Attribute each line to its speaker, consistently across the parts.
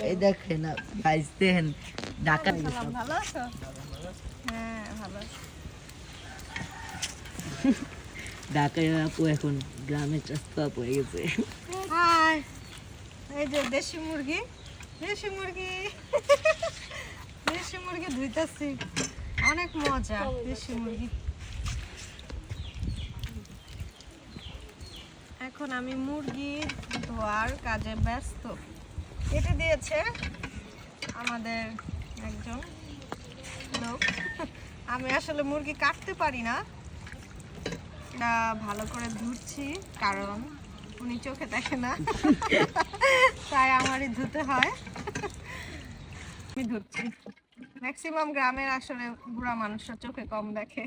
Speaker 1: এই দেখেন গাইস, দেখেন ঢাকা
Speaker 2: ভালো আছো? হ্যাঁ ভালো আছি।
Speaker 1: ঢাকায় আপু এখন গ্রামে চাষা পড়ে গেছে।
Speaker 2: হাই, এই যে দেশি মুরগি, দেশি মুরগি, দেশি মুরগি ধুইতাছি, অনেক মজা দেশি মুরগি। এখন আমি মুরগি ধোয়ার কাজে ব্যস্ত। কেটে দিয়েছে আমাদের একজন লোক। আমি আসলে মুরগি কাটতে পারি না, এটা ভালো করে ধুচ্ছি কারণ উনি চোখে দেখে না, তাই আমারই ধুতে হয়। আমি ধুচ্ছি। ম্যাক্সিমাম গ্রামের আসলে বুড়া মানুষরা চোখে কম দেখে,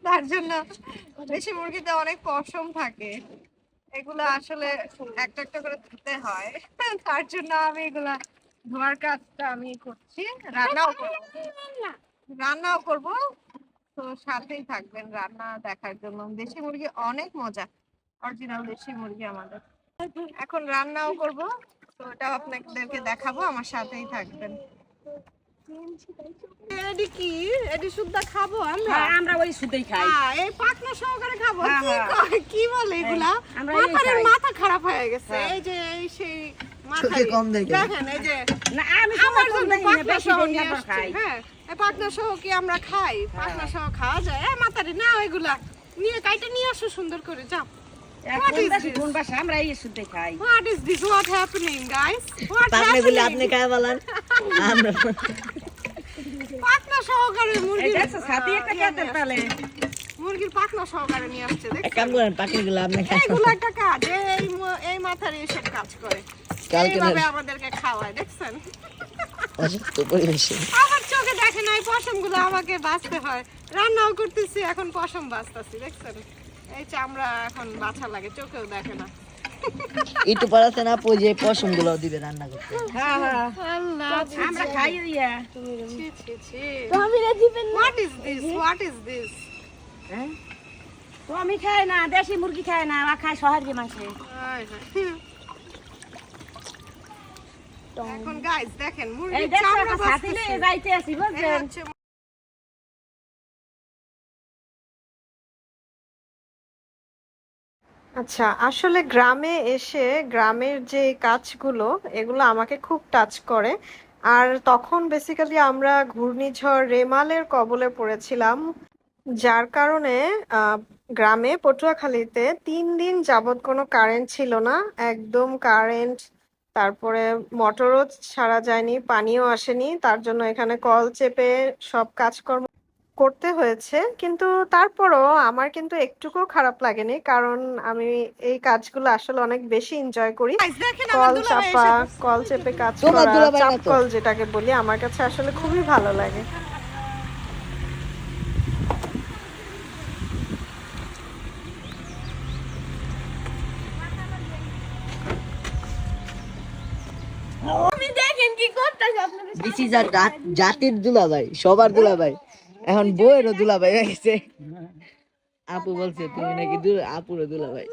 Speaker 2: তার জন্য দেশি মুরগিতে অনেক পশম থাকে, এগুলা আসলে একটা একটা করে ধুতে হয়, তার জন্য আমি এগুলা ধোয়ার কাজটা আমি করছি। রান্নাও করব, তো সাথেই থাকবেন রান্না দেখার জন্য। দেশি মুরগি অনেক মজা, অরিজিনাল দেশি মুরগি আমাদের। এখন রান্নাও করব, তো ওটাও আপনাদেরকে দেখাবো, আমার সাথেই থাকবেন। এডি কি এডি সুদ্ধা খাবো আমরা?
Speaker 3: হ্যাঁ, আমরা ওই সুদেই খাই।
Speaker 2: এই পাকনা সহকারে খাবো?
Speaker 3: হ্যাঁ,
Speaker 2: কি
Speaker 3: হ্যাঁ।
Speaker 2: কয়, কি বলে এগুলা?
Speaker 3: আমরা এই
Speaker 2: মাথার
Speaker 3: খাই।
Speaker 2: মাথা খারাপ হয়ে গেছে।
Speaker 3: হ্যাঁ।
Speaker 2: এই যে এই সেই
Speaker 1: চোখে কম দেখে।
Speaker 2: দেখেন এই যে
Speaker 3: না, আমি
Speaker 2: আমার
Speaker 3: সবার
Speaker 2: জন্য
Speaker 3: জন্য
Speaker 2: পাকনা
Speaker 3: বেশি
Speaker 2: সহ
Speaker 3: দিন
Speaker 2: নিয়ে
Speaker 3: আমরা
Speaker 2: আসছি।
Speaker 3: খাই।
Speaker 2: হ্যাঁ, এই পাকনা সহ কি আমরা খাই? পাকনা সহ খাওয়া যায়? মাথারি না এগুলা নিয়ে কাইটা নিয়ে আসো সুন্দর করে, যাও। What is this?
Speaker 3: কোন বাসা আমরা এই সুদেই খাই।
Speaker 2: What is this? What happening, guys? What
Speaker 1: পাকনাগুলি আপনি
Speaker 2: happening?
Speaker 1: খায় বলেন, আমরা
Speaker 2: পাকনা সহকারে মুরগি।
Speaker 3: এই দেখছো ছাতি একটা কেটে ফেলে।
Speaker 2: মুরগির পাকনা সহকারে নিয়ে আসছে,
Speaker 1: এক
Speaker 2: দেখছেন?
Speaker 1: কাম করেন, পাকনাগুলো আপনি খায়।
Speaker 2: এইগুলো একটা কাজ, এই মাথার এইসব কাজ করে,
Speaker 1: কালকে
Speaker 2: এইভাবে আমাদেরকে খাওয়ায়, দেখছেন?
Speaker 1: অসুস্থ পরিবেশে
Speaker 2: আমার চোখে দেখে নাই, পশম গুলো আমাকে বাঁচতে হয়। রান্নাও করতেছি, এখন পশম বাঁচতেছি, দেখছেন? এই চামড়া এখন বাছা লাগে, চোখেও দেখে না।
Speaker 1: একটু পড়াতে না যে পশম গুলো দিবে রান্না করতে।
Speaker 3: হ্যাঁ, হ্যাঁ।
Speaker 2: আল্লাহ,
Speaker 3: আমরা খাই ইয়া।
Speaker 2: ছি, ছি, ছি।
Speaker 3: দিবেন
Speaker 2: What is this? What is this?
Speaker 3: তো আমি খাই না, দেশি মুরগি খাই না, আমরা খাই শহরের মাংস।
Speaker 2: হায় হায়। এখন গাইস দেখেন
Speaker 3: এই
Speaker 2: মুরগির
Speaker 3: দেখছো
Speaker 2: চামড়া
Speaker 3: একটা ছাতি
Speaker 2: বাঁচতেছে।
Speaker 3: নিয়ে যাইতে আছি,
Speaker 2: এই
Speaker 3: বুঝছেন?
Speaker 2: হচ্ছে আচ্ছা, আসলে গ্রামে এসে গ্রামের যে কাজগুলো এগুলো আমাকে খুব টাচ করে। আর তখন বেসিক্যালি আমরা ঘূর্ণিঝড় রেমালের কবলে পড়েছিলাম, যার কারণে আহ, গ্রামে পটুয়াখালীতে 3 দিন যাবত কোনো কারেন্ট ছিল না, একদম কারেন্ট। তারপরে মোটরও ছাড়া যায়নি, পানিও আসেনি, তার জন্য এখানে কল চেপে সব কাজকর্ম করতে হয়েছে। কিন্তু তারপরও আমার কিন্তু একটুকুও খারাপ লাগেনি, কারণ আমি এই কাজগুলো আসলে অনেক বেশি এনজয় করি। কল চাপা, কল চেপে কাজ
Speaker 1: তোমার
Speaker 2: করা,
Speaker 1: দুলাভাই না
Speaker 2: চাপ
Speaker 1: তো?
Speaker 2: কল যেটাকে বলি, আমার কাছে আসলে খুবই ভালো লাগে।
Speaker 1: দিস ইজ আ জাতির দুলাভাই, সবার দুলাভাই, এখন বউয়েরও দুলাভাই হয়ে গেছে। আপু বলছে তুমি নাকি আপুরও দুলাভাই।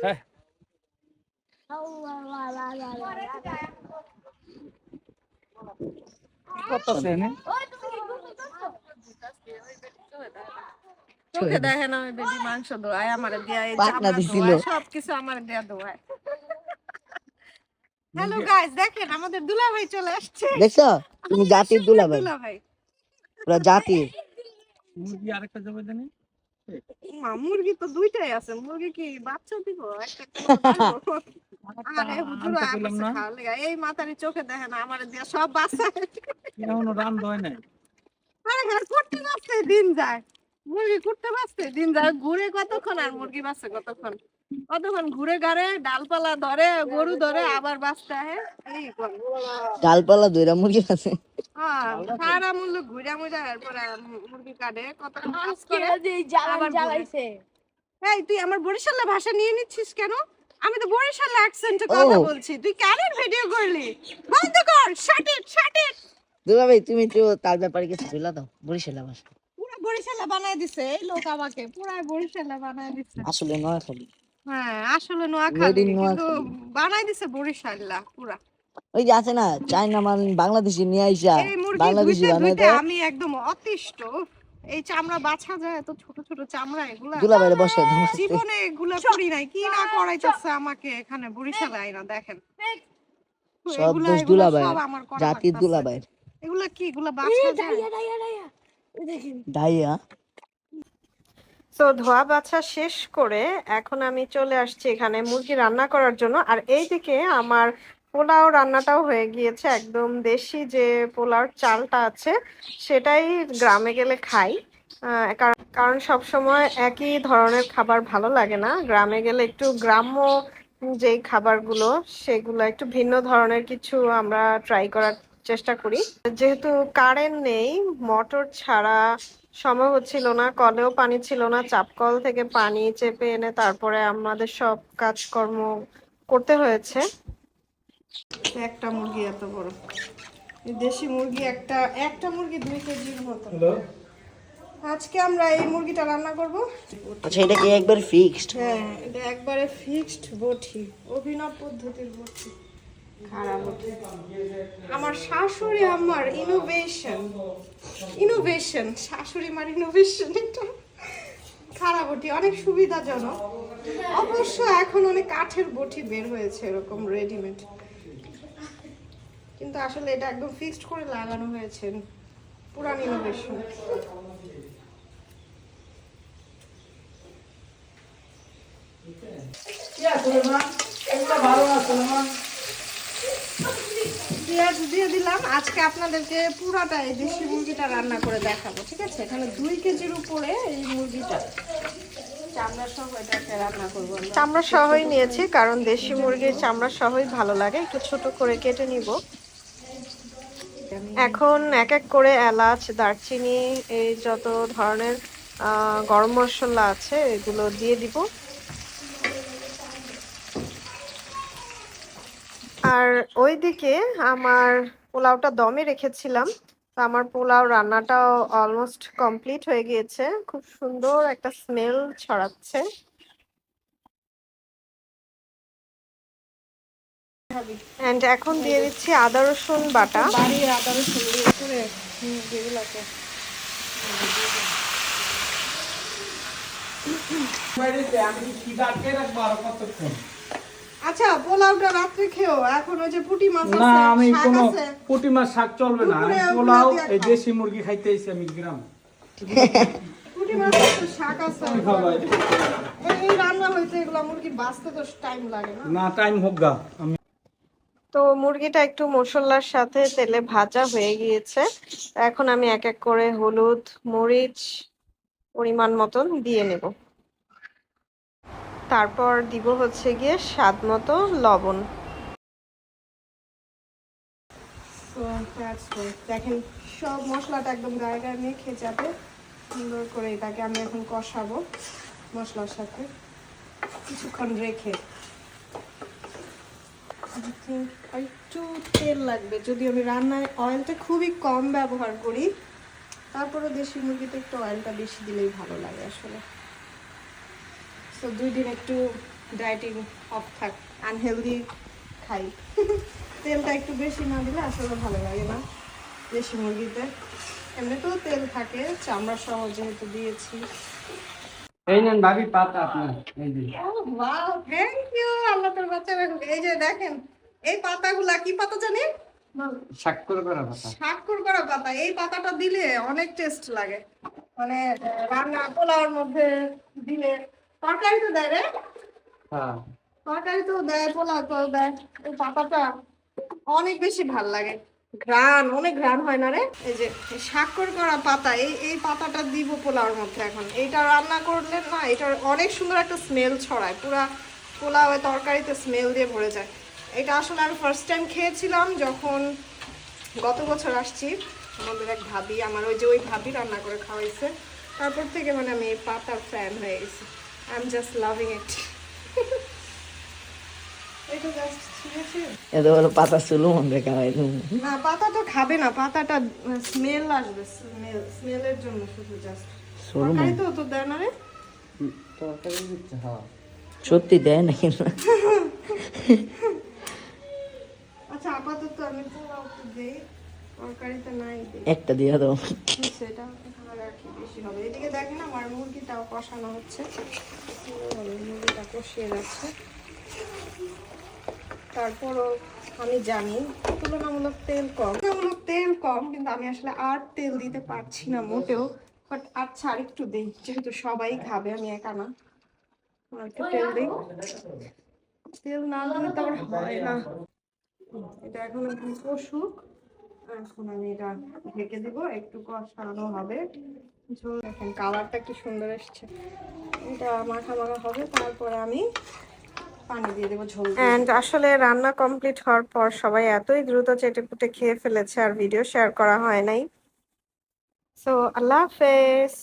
Speaker 2: চোখে দেখে না, ওই বেটি মাংস দোয়ায় আমারে দিয়া, এই
Speaker 1: পাকনা
Speaker 2: চামড়া
Speaker 1: দিছিল।
Speaker 2: দোয়ায়, সবকিছু আমারে দিয়া দোয়ায়। হ্যালো গাইস, দেখেন আমাদের দুলাভাই চলে আসছে।
Speaker 1: দেখছো, তুমি জাতির দুলাভাই,
Speaker 2: দুলাভাই
Speaker 1: পুরা জাতির।
Speaker 4: মুরগি আরেকটা জবাই দেন।
Speaker 2: মা, মুরগি তো দুইটাই আছে, মুরগি কি বাচ্চা দিব একটা একটা করে দিব? আরে হুজুরা
Speaker 4: বললাম
Speaker 2: আমাকে
Speaker 4: না
Speaker 2: খাওয়া লাগা, এই মাথারি চোখে দেখে না আমারে দিয়া সব বাচ্চা।
Speaker 4: এখনো রান হয় নাই।
Speaker 2: আরে হ্যাঁ, করতে বাঁচতে দিন যায়, মুরগি করতে বাঁচতে দিন যায়, ঘুরে কতক্ষণ আর মুরগি বাঁচছে কতক্ষণ, কতক্ষণ ঘুরে ঘাড়ে ডালপালা ধরে, গরু ধরে, আবার বাঁচতে আহে, এই করে।
Speaker 1: ডালপালা দইরা মুরগি আছে।
Speaker 2: হ্যাঁ, সারা মূল্য ঘুরা মুড়া এরপরে মুরগি কাটে, কতক্ষণ কাজ করে আবার ঘুরে। এই তুই আমার বরিশালের ভাষা নিয়ে নিচ্ছিস কেন? আমি তো বরিশালের অ্যাকসেন্টে কথা
Speaker 1: ও।
Speaker 2: বলছি, তুই কেন ভিডিও করলি? বন্ধ কর, শাট ইট, শাট ইট।
Speaker 1: দুলাভাই তুমি তো তার ব্যাপারে কিছু বলে দাও, বরিশালে ভাষা।
Speaker 2: পুরো বরিশালে বানায় দিছে এই লোক, আমাকে পুরো বরিশালে বানায় দিছে।
Speaker 1: আসলে নোয়াখালী।
Speaker 2: হ্যাঁ, আসলে
Speaker 1: Made
Speaker 2: নোয়াখালী,
Speaker 1: in
Speaker 2: কিন্তু
Speaker 1: নোয়াখালী।
Speaker 2: বানায় দিছে বরিশাল্লা পুরা।
Speaker 1: ওই যে আছে না চাইনা মান বাংলাদেশি নিয়ে আইসা
Speaker 2: এই মুরগি
Speaker 1: বাংলাদেশি
Speaker 2: ধুইতে
Speaker 1: বানাই
Speaker 2: ধুইতে
Speaker 1: দেয়।
Speaker 2: আমি একদম অতিষ্ঠ। এই চামড়া বাছা যায়, এত ছোট ছোট চামড়া এগুলা।
Speaker 1: দুলাভাইরে বসে দাও।
Speaker 2: জীবনে এগুলা করি নাই, কি না করাইতেছে আমাকে এখানে বরিশালে আইনা দেখেন।
Speaker 1: সব
Speaker 2: এগুলা
Speaker 1: দোষ
Speaker 2: এগুলা
Speaker 1: দুলাভাই,
Speaker 2: সব আমার করা
Speaker 1: জাতির
Speaker 2: লাগতাছে।
Speaker 1: দুলাভাই।
Speaker 2: এগুলা কি, এগুলা বাছা যায়?
Speaker 1: ডাইয়া
Speaker 2: তো ধোয়া বাছা শেষ করে এখন আমি চলে আসছি এখানে মুরগি রান্না করার জন্য। আর এইদিকে আমার পোলাও রান্নাটাও হয়ে গিয়েছে, একদম দেশি যে পোলাওর চালটা আছে সেটাই গ্রামে গেলে খাই। কারণ সব সময় একই ধরনের খাবার ভালো লাগে না, গ্রামে গেলে একটু গ্রাম্য যেই খাবারগুলো সেগুলো একটু ভিন্ন ধরনের কিছু আমরা ট্রাই করার চেষ্টা করি। যেহেতু কারেন্ট নেই, মোটর ছাড়া সময় হচ্ছিল না, কলেও পানি ছিল না, চাপকল থেকে পানি চেপে এনে তারপরে আমাদের সব কাজকর্ম করতে হয়েছে। একটা মুরগি এত বড়, এই দেশি মুরগি একটা একটা মুরগি 2 কেজির মতো। আজকে আমরা এই মুরগিটা রান্না করব।
Speaker 1: আচ্ছা এটা কি একবার ফিক্সড?
Speaker 2: হ্যাঁ, এটা একবারে ফিক্সড বটি, অভিনব পদ্ধতির বটি, খারাপ বটি। আমার শাশুড়ি আমার ইনোভেশন শাশুড়ি মার ইনোভেশন। এটা খারাপ বটি, অনেক সুবিধাজনক। অবশ্য এখন অনেক কাঠের বটি বের হয়েছে এরকম রেডিমেড, কিন্তু আসলে এটা একদম ফিক্সড করে লাগানো হয়েছে, পুরান ইনোভেশন। পেঁয়াজ দিয়ে দিলাম। আজকে আপনাদেরকে পুরাটা এই দেশি মুরগিটা রান্না করে দেখাবো, ঠিক আছে? এখানে 2 কেজির উপরে এই মুরগিটা, চামড়া সহ এটাকে রান্না করবো। চামড়া সহই নিয়েছি কারণ দেশি মুরগির চামড়া সহই ভালো লাগে। একটু ছোট করে কেটে নিব। এখন এক এক করে এলাচ, দারচিনি, এই যত ধরনের গরম মশলা আছে এগুলো দিয়ে দিব। আর ওইদিকে আমার পোলাওটা দমে রেখেছিলাম, তো আমার পোলাও রান্নাটাও অলমোস্ট কমপ্লিট হয়ে গিয়েছে। খুব সুন্দর একটা স্মেল ছড়াচ্ছে। এন্ড এখন দিয়ে দিচ্ছি আদা রসুন বাটা। আদা রসুন দিয়ে করে যেগুলোকে আচ্ছা, পোলাওটা রাত্রে খেও। এখন ওই যে পুঁটি মাছ আছে,
Speaker 4: না আমি
Speaker 2: শাক
Speaker 4: কোনো
Speaker 2: আছে।
Speaker 4: পুঁটি মাছ শাক চলবে না,
Speaker 2: দুপুরে ওগুলো
Speaker 4: পোলাও
Speaker 2: দিয়ে
Speaker 4: এই
Speaker 2: খাও।
Speaker 4: দেশি মুরগি খাইতে এসে আমি গ্রাম
Speaker 2: পুঁটি মাছ আছে, শাক আছে। এই রান্না হয়েছে, এগুলো মুরগি বাঁচতে তো টাইম লাগে না।
Speaker 4: না টাইম হোক গা। আমি
Speaker 2: তো মুরগিটা একটু মশলার সাথে তেলে ভাজা হয়ে গিয়েছে। এখন আমি এক এক করে হলুদ, মরিচ পরিমাণ মতন দিয়ে নেব। তারপর দিব হচ্ছে গিয়ে স্বাদ মতো লবণ। দেখেন সব মশলাটা একদম গায়ে গায়ে মেখে যাবে সুন্দর করে। এটাকে আমি এখন কষাবো মশলার সাথে কিছুক্ষণ রেখে। একটু তেল লাগবে, যদি আমি রান্নায় অয়েলটা খুবই কম ব্যবহার করি। তারপরে দেশি মুরগিতে একটু অয়েলটা বেশি দিলেই ভালো লাগে আসলে। তো 2 দিন একটু ডায়েটিং অফ থাক, আনহেলদি খাই। তেলটা একটু বেশি না দিলে আসলে ভালো লাগে না দেশি মুরগিতে। এমনিতেও তেল থাকে, চামড়া সহ যেহেতু দিয়েছি।
Speaker 4: এই নেন ভাবি পাতা আপনার, এই যে
Speaker 2: ওয়াও, থ্যাংক ইউ। আল্লাহ তোর বাচ্চা রাখুক। এই যে দেখেন, এই পাতাগুলা কি পাতা জানি?
Speaker 4: শাক্কর করা পাতা।
Speaker 2: শাকুর করা পাতা। এই পাতাটা দিলে অনেক টেস্ট লাগে, মানে রান্না পোলাওর মধ্যে দিলে। তরকারি তো দেয় রে,
Speaker 4: হ্যাঁ
Speaker 2: তরকারি তো দেয়, পোলাও তো দেয়। এই পাতাটা অনেক বেশি ভাল লাগে, ঘ্রাণ, অনেক ঘ্রাণ হয় না রে? এই যে শাকুর করা পাতা, এই পাতাটা দিব পোলাওর মধ্যে। এখন এইটা রান্না করলে না, এটার অনেক সুন্দর একটা স্মেল ছড়ায়, পুরা পোলাও তরকারিতে স্মেল দিয়ে ভরে যায়। এটা আসলে আমি ফার্স্ট টাইম খেয়েছিলাম যখন গত বছর আসছি। আমাদের এক ভাবি, আমার ওই ভাবি রান্না করে খাওয়াইছে। তারপর থেকে মানে আমি এই পাতার ফ্যান হয়ে গেছি। আই এম জাস্ট লাভিং ইট। এটা জাস্ট ঠিক আছে।
Speaker 1: এত বড় পাতা চুলো মন রেখা হয়
Speaker 2: না, পাতা তো খাবে না, পাতাটা স্মেল আসবে, স্মেলের জন্য শুধু জাস্ট। তরকারি তো তো দেয় না রে?
Speaker 4: তরকারি দিচ্ছে, হ্যাঁ
Speaker 1: সত্যি দেয় নাকি না?
Speaker 2: আচ্ছা আপাতত আমি পোলাও তো দেই, তরকারিতে নাই দেই।
Speaker 1: একটা দিয়ে দাও।
Speaker 2: সেটা তাহলে আর কি বেশি হবে। এদিকে দেখেন আমার মুরগিটাও কষানো হচ্ছে, সুন্দরভাবে মুরগিটা কষিয়ে যাচ্ছে। তারপরও আমি জানি তুলনামূলক তেল কম, কিন্তু আমি আসলে আর তেল দিতে পারছি না মোটেও। বাট আচ্ছা আর একটু দিই, যেহেতু সবাই খাবে, আমি একা না। আর একটু তেল দিই, তেল না দিলে তো আবার হয় না। এটা এখন একটু কষুক, এখন আমি এটা ঢেকে দিব, একটু কষানো হবে। ঝোল দেখেন কালারটা কি সুন্দর এসছে, এটা মাখা মাখা হবে। তারপরে আমি পানি দিয়ে দেবো ঝোল। এন্ড আসলে রান্না কমপ্লিট হওয়ার পর সবাই এতই দ্রুত চেটেপুটে খেয়ে ফেলেছে, আর ভিডিও শেয়ার করা হয় নাই। সো আল্লাহ হাফেজ।